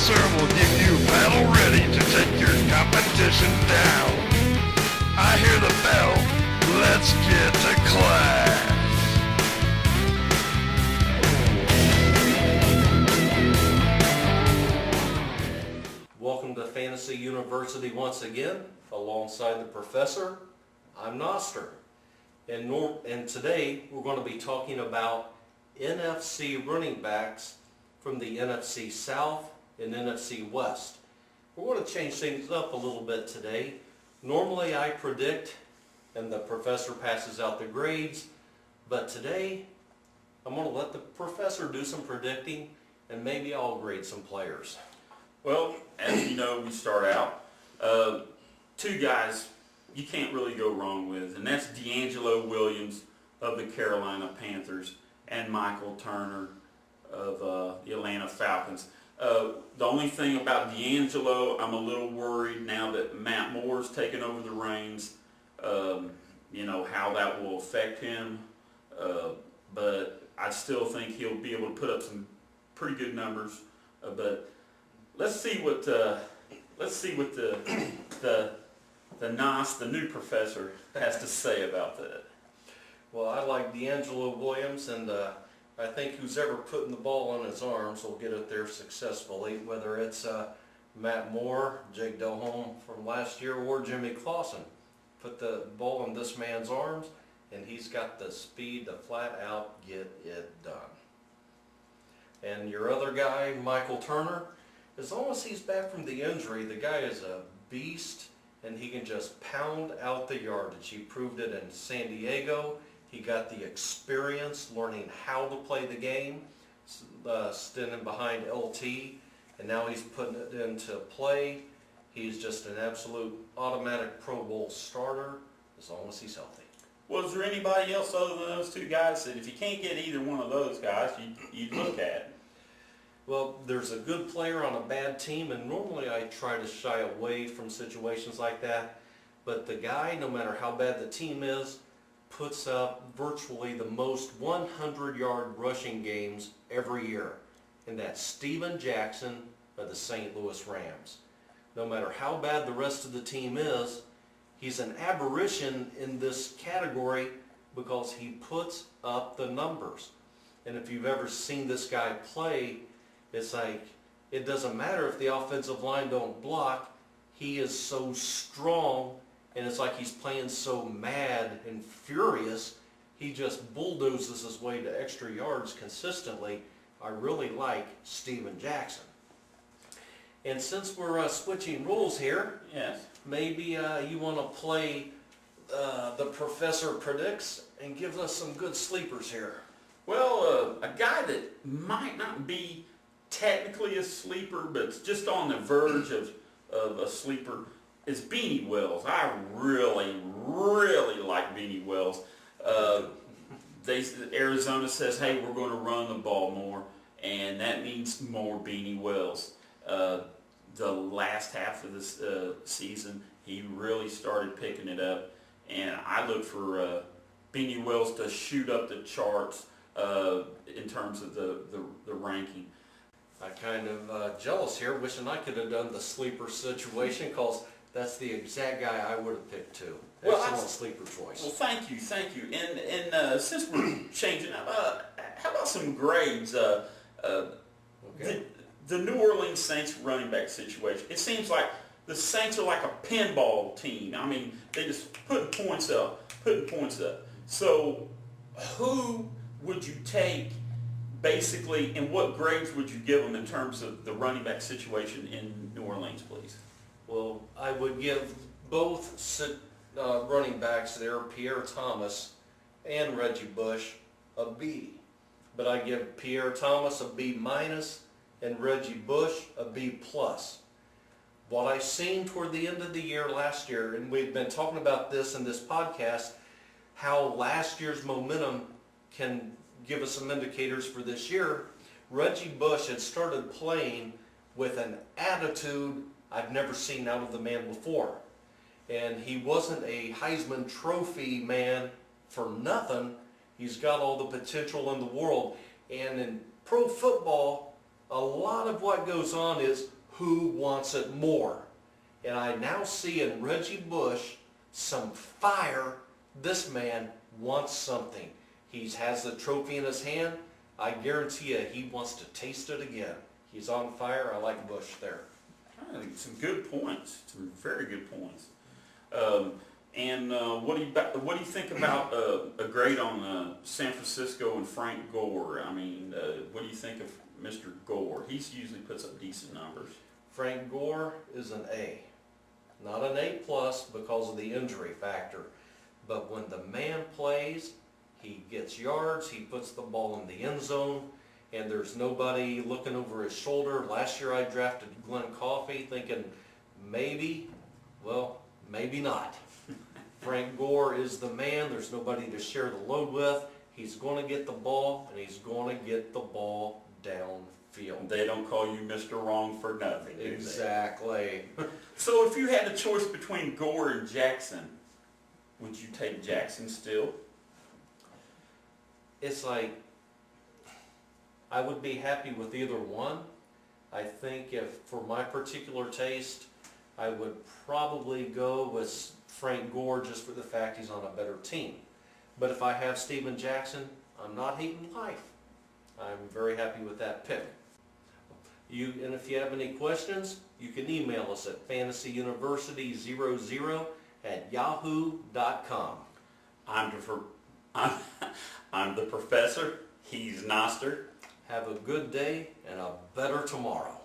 professor will give you battle ready to take your competition down. I hear the bell. Let's get to class. Welcome to Fantasy University once again. Alongside the professor, I'm NOSTER. And today we're going to be talking about NFC running backs from the NFC South and NFC West. We're going to change things up a little bit today. Normally I predict and the professor passes out the grades, but today I'm going to let the professor do some predicting and maybe I'll grade some players. Well, as you know, we start out, two guys you can't really go wrong with, and that's D'Angelo Williams of the Carolina Panthers and Michael Turner of the Atlanta Falcons. The only thing about D'Angelo, I'm a little worried now that Matt Moore's taken over the reins, how that will affect him, but I still think he'll be able to put up some pretty good numbers, but let's see what the new professor has to say about that. Well, I like D'Angelo Williams, and I think who's ever putting the ball in his arms will get it there successfully, whether it's Matt Moore, Jake Delhomme from last year, or Jimmy Clausen. Put the ball in this man's arms, and he's got the speed to flat out get it done. And your other guy, Michael Turner, as long as he's back from the injury, the guy is a beast, and he can just pound out the yardage. He proved it in San Diego. He got the experience learning how to play the game, standing behind LT, and now he's putting it into play. He's just an absolute automatic Pro Bowl starter as long as he's healthy. Well, is there anybody else other than those two guys that if you can't get either one of those guys, you'd look at? Well, there's a good player on a bad team, and normally I try to shy away from situations like that. But the guy, no matter how bad the team is, puts up virtually the most 100-yard rushing games every year. And that's Steven Jackson of the St. Louis Rams. No matter how bad the rest of the team is, he's an aberration in this category because he puts up the numbers. And if you've ever seen this guy play, it's like, it doesn't matter if the offensive line don't block. He is so strong, and it's like he's playing so mad and furious. He just bulldozes his way to extra yards consistently. I really like Steven Jackson. And since we're switching rules here, yes, maybe you want to play the Professor Predicts and give us some good sleepers here. Well, a guy that might not be technically a sleeper, but it's just on the verge of a sleeper, is Beanie Wells. I really, really like Beanie Wells. Arizona says, hey, we're going to run the ball more, and that means more Beanie Wells. The last half of this season, he really started picking it up, and I look for Beanie Wells to shoot up the charts in terms of the ranking. I'm kind of jealous here, wishing I could have done the sleeper situation, because that's the exact guy I would have picked too. Excellent sleeper choice. Well, thank you. And since we're changing up, how about some grades? Okay. The New Orleans Saints running back situation. It seems like the Saints are like a pinball team. I mean, they just putting points up. So who would you take basically, and what grades would you give them in terms of the running back situation in New Orleans, please? Well, I would give both running backs there, Pierre Thomas and Reggie Bush, a B. But I give Pierre Thomas a B- and Reggie Bush a B+. What I seen toward the end of the year last year, and we've been talking about this in this podcast, how last year's momentum can give us some indicators for this year. Reggie Bush had started playing with an attitude I've never seen out of the man before. And he wasn't a Heisman Trophy man for nothing. He's got all the potential in the world. And in pro football, a lot of what goes on is who wants it more. And I now see in Reggie Bush some fire. This man wants something. He has the trophy in his hand. I guarantee you he wants to taste it again. He's on fire. I like Bush there. I think some good points, some very good points. What do you think about a grade on San Francisco and Frank Gore? I mean, what do you think of Mr. Gore? He usually puts up decent numbers. Frank Gore is an A. Not an A+ because of the injury factor. But when the man plays, he gets yards, he puts the ball in the end zone, and there's nobody looking over his shoulder. Last year I drafted Glenn Coffey thinking maybe, well, maybe not. Frank Gore is the man. There's nobody to share the load with. He's going to get the ball, and he's going to get the ball downfield. They don't call you Mr. Wrong for nothing, do they? Exactly. So if you had a choice between Gore and Jackson, would you take Jackson still? It's like, I would be happy with either one. I think if, for my particular taste, I would probably go with Frank Gore just for the fact he's on a better team. But if I have Steven Jackson, I'm not hating life. I'm very happy with that pick. And if you have any questions, you can email us at fantasyuniversity00@yahoo.com. I'm the professor. He's Noster. Have a good day and a better tomorrow.